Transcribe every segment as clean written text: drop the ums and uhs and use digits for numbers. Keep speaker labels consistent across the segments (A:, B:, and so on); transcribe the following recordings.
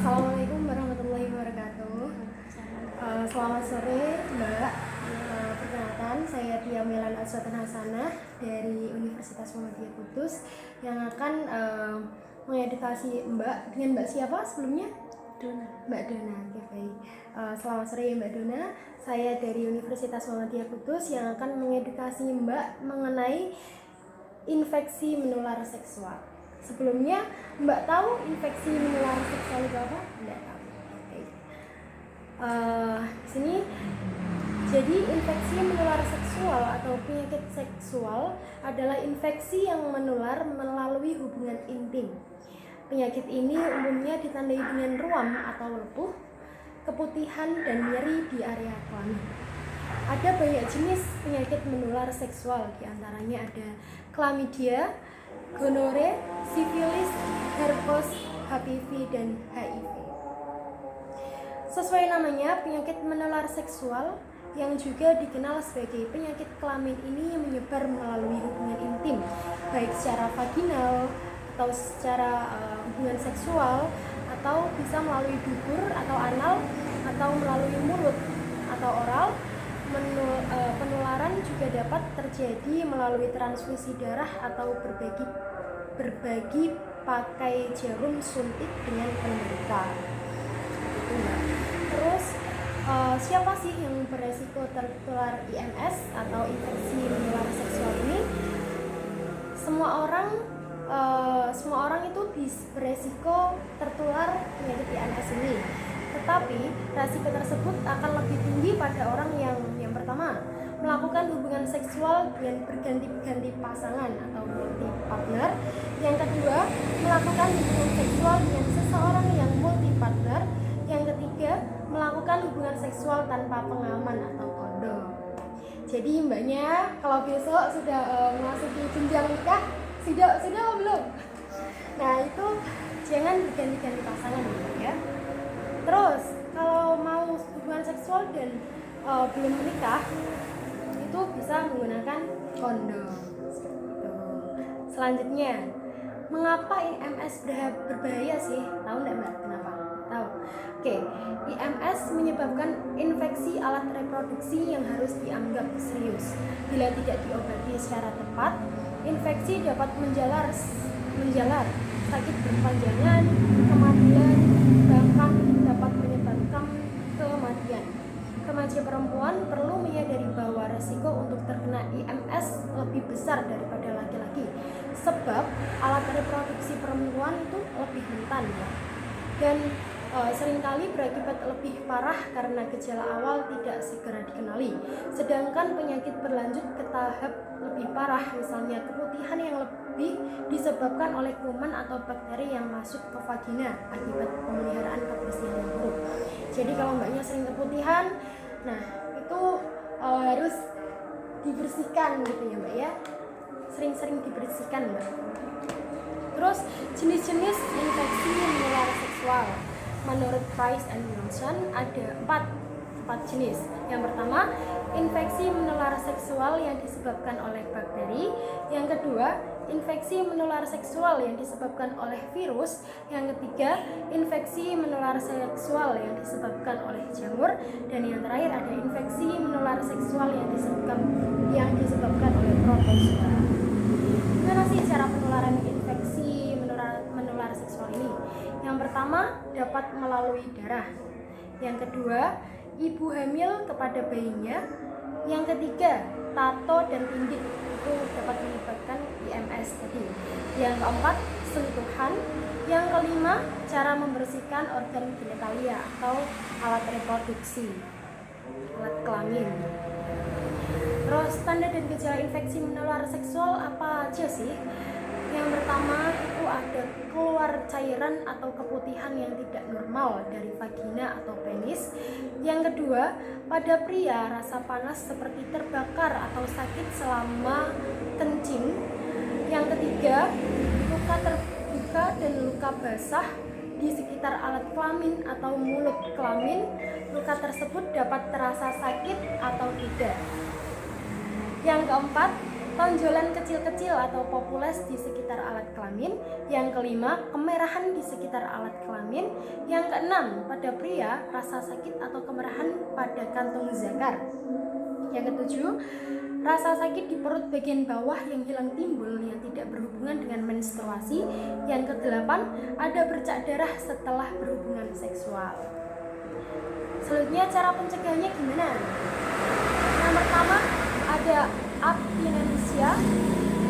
A: Assalamualaikum warahmatullahi wabarakatuh. Selamat sore Mbak. Perkenalkan, saya Tia Melana Azwatan Hasanah dari Universitas Muhammadiyah Kudus yang akan mengedukasi Mbak. Dengan Mbak siapa sebelumnya?
B: Dona.
A: Mbak Dona. Oke, baik. Selamat sore Mbak Dona. Saya dari Universitas Muhammadiyah Kudus yang akan mengedukasi Mbak mengenai infeksi menular seksual. Sebelumnya, Mbak tahu infeksi menular seksual itu apa? Tidak tahu. Oke. Di sini, jadi infeksi menular seksual atau penyakit seksual adalah infeksi yang menular melalui hubungan intim. Penyakit ini umumnya ditandai dengan ruam atau lepuh, keputihan, dan nyeri di area kelamin. Ada banyak jenis penyakit menular seksual, diantaranya ada chlamydia, gonore, sifilis, herpes, HPV, dan HIV. Sesuai namanya, penyakit menular seksual yang juga dikenal sebagai penyakit kelamin ini menyebar melalui hubungan intim, baik secara vaginal atau secara hubungan seksual, atau bisa melalui dubur atau anal, atau melalui mulut atau oral. Penularan juga dapat terjadi melalui transfusi darah atau berbagi pakai jarum suntik dengan penderita. Terus siapa sih yang beresiko tertular IMS atau infeksi menular seksual ini? Semua orang itu beresiko tertular penyakit IMS ini. Tetapi resiko tersebut akan lebih tinggi pada orang yang pertama, melakukan hubungan seksual dengan berganti-ganti pasangan atau multi partner. Yang kedua, melakukan hubungan seksual dengan seseorang yang multi partner. Yang ketiga, melakukan hubungan seksual tanpa pengaman atau kondom. Jadi mbaknya kalau besok sudah memasuki jenjang nikah, sudah belum? Nah, itu jangan berganti-ganti pasangan ya. Terus kalau mau hubungan seksual dan belum menikah, itu bisa menggunakan kondom. Selanjutnya, mengapa IMS berbahaya sih? Tahu nggak Mbak kenapa? Tahu? Oke, IMS menyebabkan infeksi alat reproduksi yang harus dianggap serius. Bila tidak diobati secara tepat, infeksi dapat menjalar, sakit berkepanjangan, kematian, bahkan dapat menyebabkan kematian. Remaja perempuan perlu menyadari bahwa resiko untuk terkena IMS lebih besar daripada laki-laki, sebab alat reproduksi perempuan itu lebih rentan ya. Dan seringkali berakibat lebih parah karena gejala awal tidak segera dikenali. Sedangkan penyakit berlanjut ke tahap lebih parah, misalnya keputihan yang lebih disebabkan oleh kuman atau bakteri yang masuk ke vagina akibat pemeliharaan kebersihan yang buruk. Jadi kalau mbaknya sering keputihan, nah itu harus dibersihkan gitu ya mbak ya. Sering-sering dibersihkan mbak. Terus jenis-jenis infeksi menular seksual. Menurut Price and Wilson ada 4 jenis. Yang pertama, infeksi menular seksual yang disebabkan oleh bakteri. Yang kedua, infeksi menular seksual yang disebabkan oleh virus. Yang ketiga, infeksi menular seksual yang disebabkan oleh jamur. Dan yang terakhir ada infeksi menular seksual yang disebabkan oleh protozoa. Gimana sih cara penularan infeksi menular seksual ini? Yang pertama, dapat melalui darah. Yang kedua, ibu hamil kepada bayinya. Yang ketiga, tato dan tindik itu dapat menyebabkan IMS tadi. Yang keempat, sentuhan. Yang kelima, cara membersihkan organ genitalia atau alat reproduksi, alat kelamin. Terus tanda dan gejala infeksi menular seksual apa aja sih? Yang pertama itu ada keluar cairan atau keputihan yang tidak normal dari vagina atau penis. Yang kedua, pada pria rasa panas seperti terbakar atau sakit selama kencing. Yang ketiga, luka terbuka dan luka basah di sekitar alat kelamin atau mulut kelamin. Luka tersebut dapat terasa sakit atau tidak. Yang keempat, tonjolan kecil-kecil atau popules di sekitar alat kelamin. Yang kelima, kemerahan di sekitar alat kelamin. Yang keenam, pada pria, rasa sakit atau kemerahan pada kantung zakar. Yang ketujuh, rasa sakit di perut bagian bawah yang hilang timbul yang tidak berhubungan dengan menstruasi. Yang kedelapan, ada bercak darah setelah berhubungan seksual. Selanjutnya cara pencegahannya gimana? Yang pertama ada abstinensia,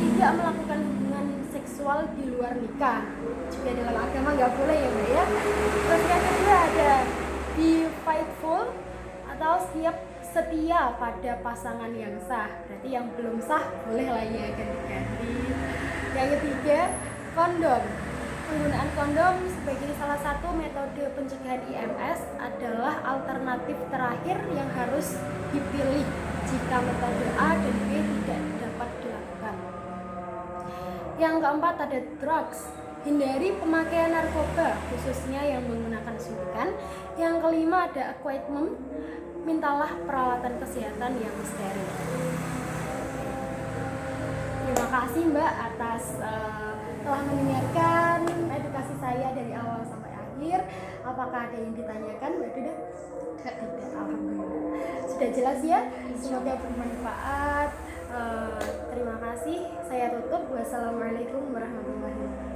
A: tidak melakukan hubungan seksual di luar nikah. Juga dalam agama nggak boleh ya Mbak ya. Terus yang kedua ada be faithful atau setia pada pasangan yang sah. Berarti yang belum sah boleh lah ya ganti-ganti. Yang ketiga kondom. Penggunaan kondom sebagai salah satu metode pencegahan IMS adalah alternatif terakhir yang harus dipilih jika metode A dan B tidak dapat dilakukan. Yang keempat ada drugs. Hindari pemakaian narkoba, khususnya yang menggunakan suntikan. Yang kelima ada equipment. Mintalah peralatan kesehatan yang steril. Terima kasih Mbak atas telah mendengarkan edukasi saya dari awal sampai akhir. Apakah ada yang ditanyakan Mbak Duda? Tidak, alhamdulillah. Sudah jelas ya? Semoga bermanfaat. Terima kasih. Saya tutup. Wassalamualaikum warahmatullahi wabarakatuh.